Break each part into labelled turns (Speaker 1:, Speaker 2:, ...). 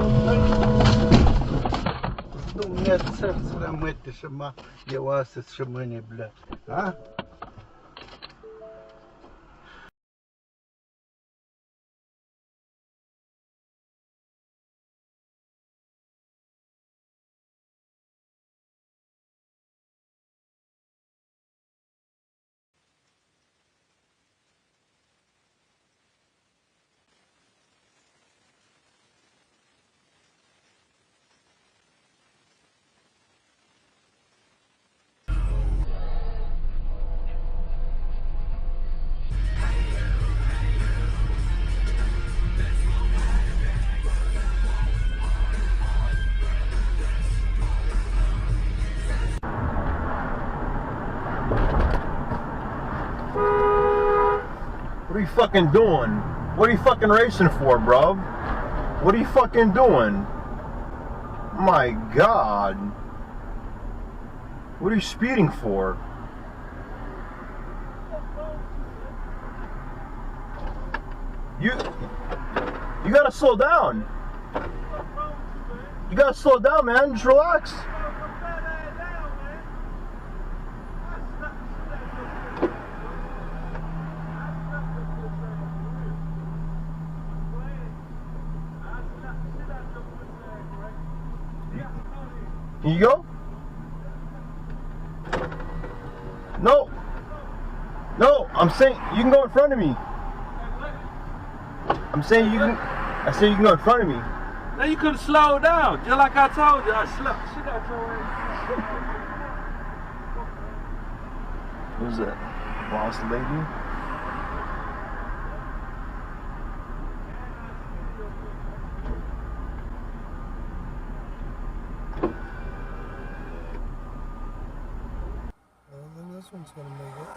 Speaker 1: Ну, у меня сердце рамет, шама, я вас из шамани, бля. А?
Speaker 2: What are you fucking doing? What are you fucking racing for, bro? What are you fucking doing? My God. What are you speeding for? You gotta slow down. You gotta slow down, man. Just relax. Can you go? No. No, I'm saying you can go in front of me. I'm saying you can. I say you can go in front of me.
Speaker 3: Now you could slow down, just like I told you. I slapped shit out your ass.
Speaker 2: Who's that? Boss lady?
Speaker 4: I don't think this one's gonna make it.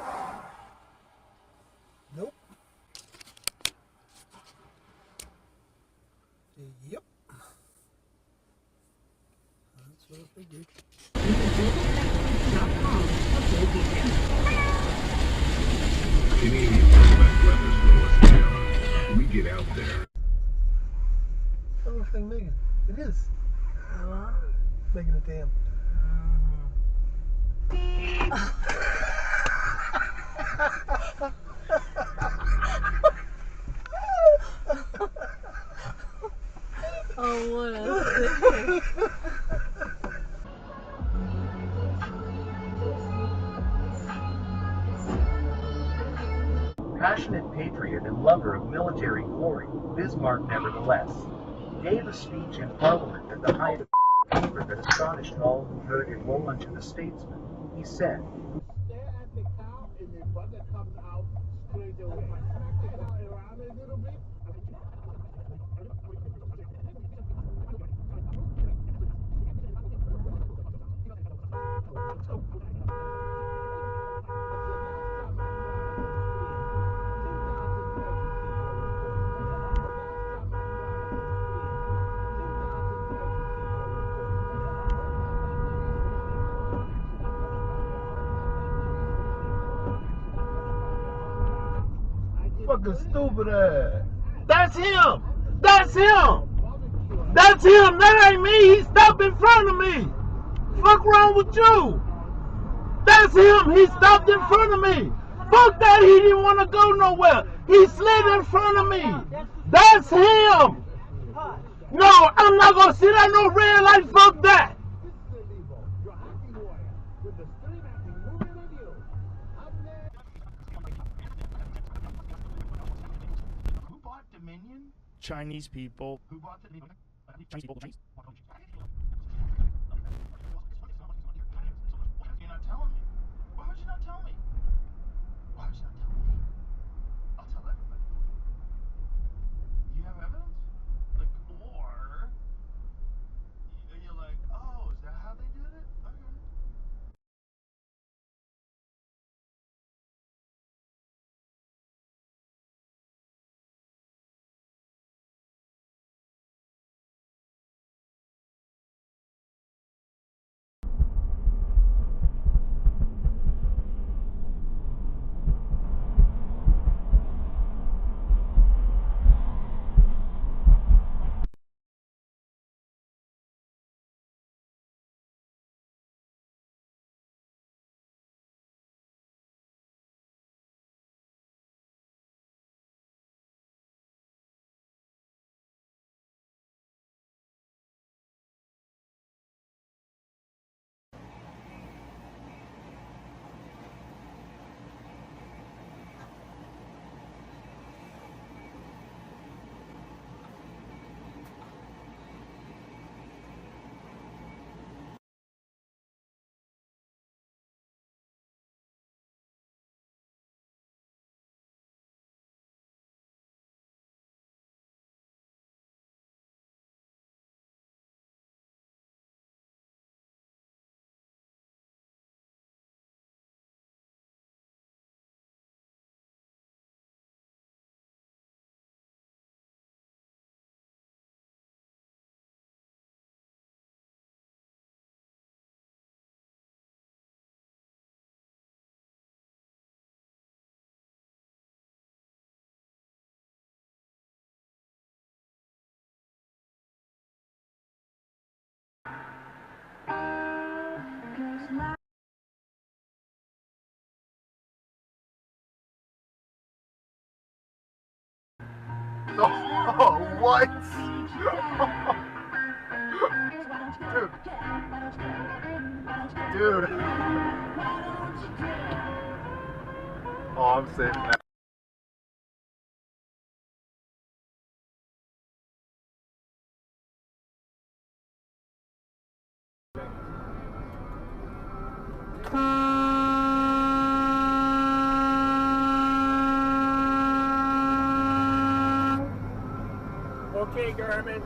Speaker 4: Nope. Yep. That's what I figured.
Speaker 5: Any bad weather slow us down. We get out there.
Speaker 4: How's this thing making? It is. Making a damn.
Speaker 6: Oh, what a thing.
Speaker 7: Passionate patriot and lover of military glory, Bismarck nevertheless gave a speech in Parliament at the height of fever that astonished all who heard it roll unto the statesman. He said,
Speaker 8: Stare at the cow and the butter comes out straight away. Smack the cow around a little bit.
Speaker 1: Fucking stupid ass.
Speaker 3: That's him! That's him! That's him! That ain't me! He stopped in front of me! Fuck wrong with you? That's him! He stopped in front of me! Fuck that! He didn't want to go nowhere! He slid in front of me! That's him! No, I'm not gonna sit at no red light. Fuck that!
Speaker 1: Who bought Dominion?
Speaker 9: Chinese people.
Speaker 1: Who bought the Chinese people? Chinese? Why you're not telling me? Why would you not tell me? Why would you not tell me? I'll tell everybody. Do you have evidence? Like, or you're like, oh, is that how they did it? Okay.
Speaker 2: lights. Dude. Oh, I'm saving that.
Speaker 3: Okay, Garmin.